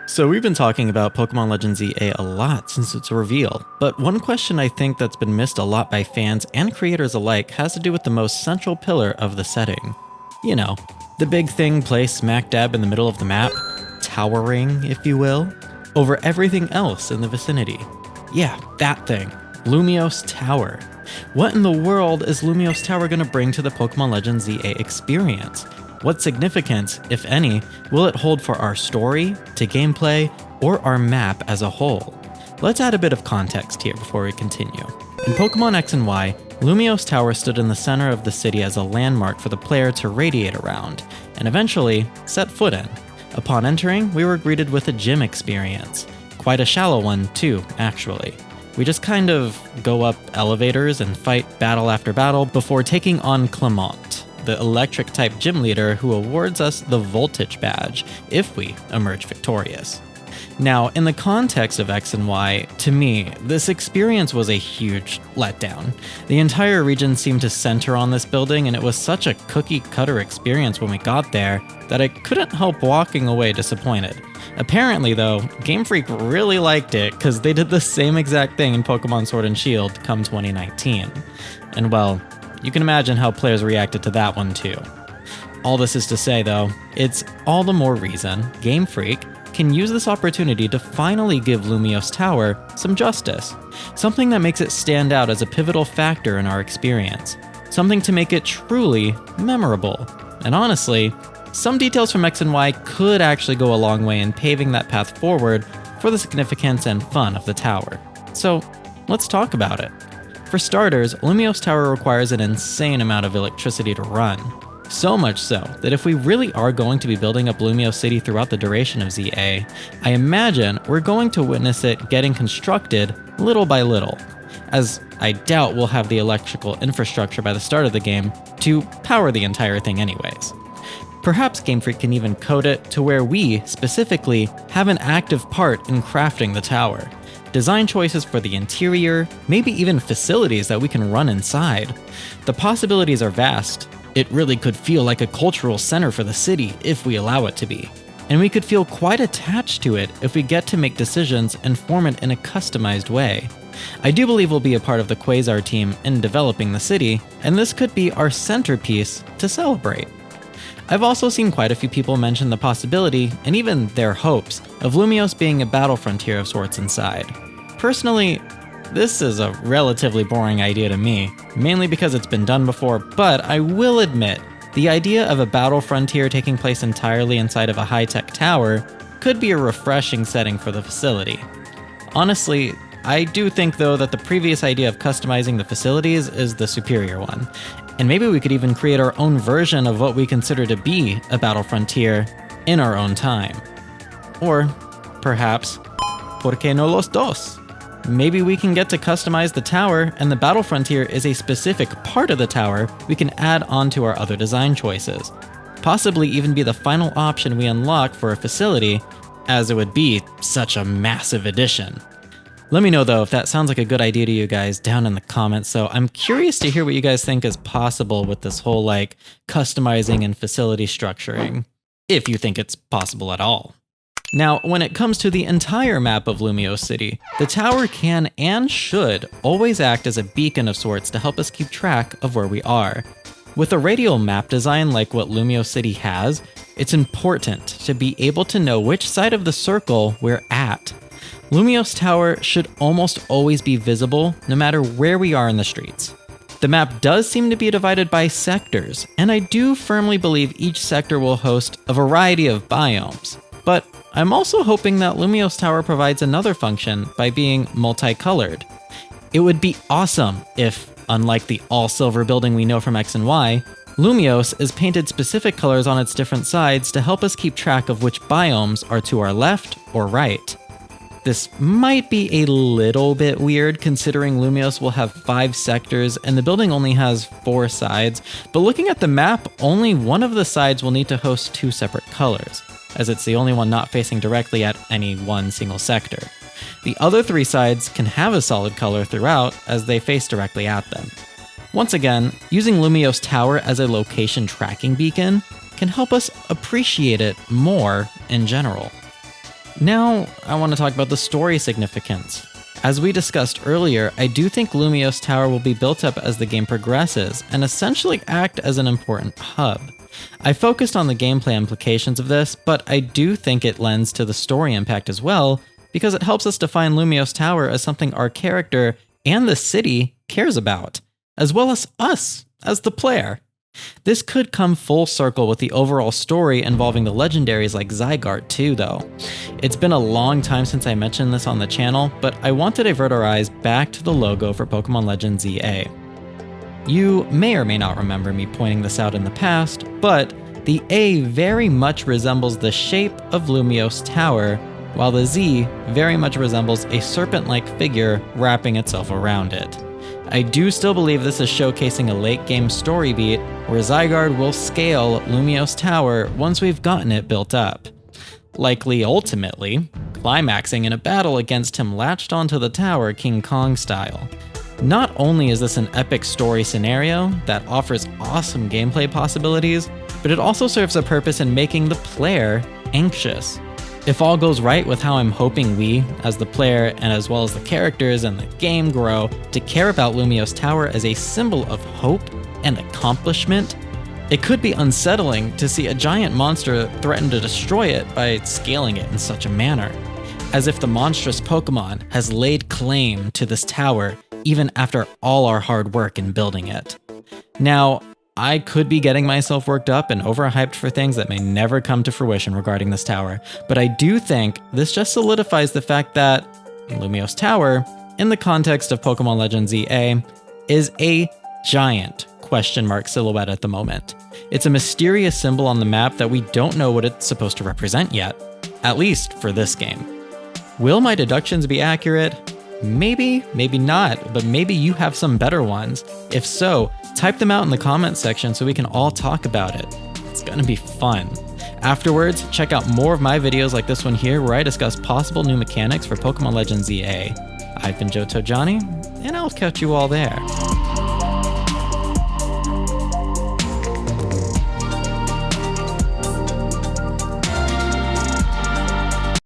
So we've been talking about Pokemon Legends EA a lot since its reveal, but one question I think that's been missed a lot by fans and creators alike has to do with the most central pillar of the setting. You know, the big thing placed smack dab in the middle of the map, towering, if you will, over everything else in the vicinity. Yeah, that thing, Lumiose Tower. What in the world is Lumiose Tower going to bring to the Pokemon Legends EA experience? What significance, if any, will it hold for our story, to gameplay, or our map as a whole? Let's add a bit of context here before we continue. In Pokemon X and Y, Lumiose Tower stood in the center of the city as a landmark for the player to radiate around, and eventually set foot in. Upon entering, we were greeted with a gym experience. Quite a shallow one, too, actually. We just kind of go up elevators and fight battle after battle before taking on Clement, the electric-type gym leader who awards us the Voltage Badge if we emerge victorious. Now, in the context of X and Y, to me, this experience was a huge letdown. The entire region seemed to center on this building, and it was such a cookie-cutter experience when we got there that I couldn't help walking away disappointed. Apparently, though, Game Freak really liked it because they did the same exact thing in Pokemon Sword and Shield come 2019. And well, you can imagine how players reacted to that one too. All this is to say though, it's all the more reason Game Freak can use this opportunity to finally give Lumiose Tower some justice. Something that makes it stand out as a pivotal factor in our experience. Something to make it truly memorable. And honestly, some details from X and Y could actually go a long way in paving that path forward for the significance and fun of the tower. So let's talk about it. For starters, Lumiose Tower requires an insane amount of electricity to run. So much so that if we really are going to be building up Lumiose City throughout the duration of ZA, I imagine we're going to witness it getting constructed little by little, as I doubt we'll have the electrical infrastructure by the start of the game to power the entire thing anyways. Perhaps Game Freak can even code it to where we, specifically, have an active part in crafting the tower. Design choices for the interior, maybe even facilities that we can run inside. The possibilities are vast. It really could feel like a cultural center for the city if we allow it to be. And we could feel quite attached to it if we get to make decisions and form it in a customized way. I do believe we'll be a part of the Quasar team in developing the city, and this could be our centerpiece to celebrate. I've also seen quite a few people mention the possibility, and even their hopes, of Lumiose being a battle frontier of sorts inside. Personally, this is a relatively boring idea to me, mainly because it's been done before, but I will admit, the idea of a battle frontier taking place entirely inside of a high-tech tower could be a refreshing setting for the facility. Honestly, I do think though that the previous idea of customizing the facilities is the superior one, and maybe we could even create our own version of what we consider to be a battle frontier in our own time. Or perhaps, ¿por qué no los dos? Maybe we can get to customize the tower, and the battle frontier is a specific part of the tower we can add onto our other design choices. Possibly even be the final option we unlock for a facility, as it would be such a massive addition. Let me know though if that sounds like a good idea to you guys down in the comments, so I'm curious to hear what you guys think is possible with this whole customizing and facility structuring, if you think it's possible at all. Now, when it comes to the entire map of Lumiose City, the tower can and should always act as a beacon of sorts to help us keep track of where we are. With a radial map design like what Lumiose City has, it's important to be able to know which side of the circle we're at. Lumiose Tower should almost always be visible no matter where we are in the streets. The map does seem to be divided by sectors, and I do firmly believe each sector will host a variety of biomes. But I'm also hoping that Lumiose Tower provides another function by being multicolored. It would be awesome if, unlike the all-silver building we know from X and Y, Lumiose is painted specific colors on its different sides to help us keep track of which biomes are to our left or right. This might be a little bit weird considering Lumiose will have 5 sectors and the building only has 4 sides, but looking at the map, only one of the sides will need to host 2 separate colors, as it's the only one not facing directly at any one single sector. The other 3 sides can have a solid color throughout as they face directly at them. Once again, using Lumiose Tower as a location tracking beacon can help us appreciate it more in general. Now, I want to talk about the story significance. As we discussed earlier, I do think Lumiose Tower will be built up as the game progresses and essentially act as an important hub. I focused on the gameplay implications of this, but I do think it lends to the story impact as well, because it helps us define Lumiose Tower as something our character and the city cares about, as well as us, as the player. This could come full circle with the overall story involving the legendaries like Zygarde too, though. It's been a long time since I mentioned this on the channel, but I want to divert our eyes back to the logo for Pokemon Legends EA. You may or may not remember me pointing this out in the past, but the A very much resembles the shape of Lumiose Tower, while the Z very much resembles a serpent-like figure wrapping itself around it. I do still believe this is showcasing a late-game story beat where Zygarde will scale Lumiose Tower once we've gotten it built up. Likely, ultimately, climaxing in a battle against him latched onto the tower King Kong style. Not only is this an epic story scenario that offers awesome gameplay possibilities, but it also serves a purpose in making the player anxious. If all goes right with how I'm hoping we, as the player and as well as the characters and the game grow, to care about Lumiose Tower as a symbol of hope and accomplishment, it could be unsettling to see a giant monster threaten to destroy it by scaling it in such a manner, as if the monstrous Pokemon has laid claim to this tower even after all our hard work in building it. Now, I could be getting myself worked up and overhyped for things that may never come to fruition regarding this tower, but I do think this just solidifies the fact that Lumiose Tower, in the context of Pokemon Legends EA, is a giant question mark silhouette at the moment. It's a mysterious symbol on the map that we don't know what it's supposed to represent yet, at least for this game. Will my deductions be accurate? Maybe, maybe not, but maybe you have some better ones. If so, type them out in the comments section so we can all talk about it. It's gonna be fun. Afterwards, check out more of my videos like this one here where I discuss possible new mechanics for Pokemon Legends EA. I've been johtojonny, and I'll catch you all there.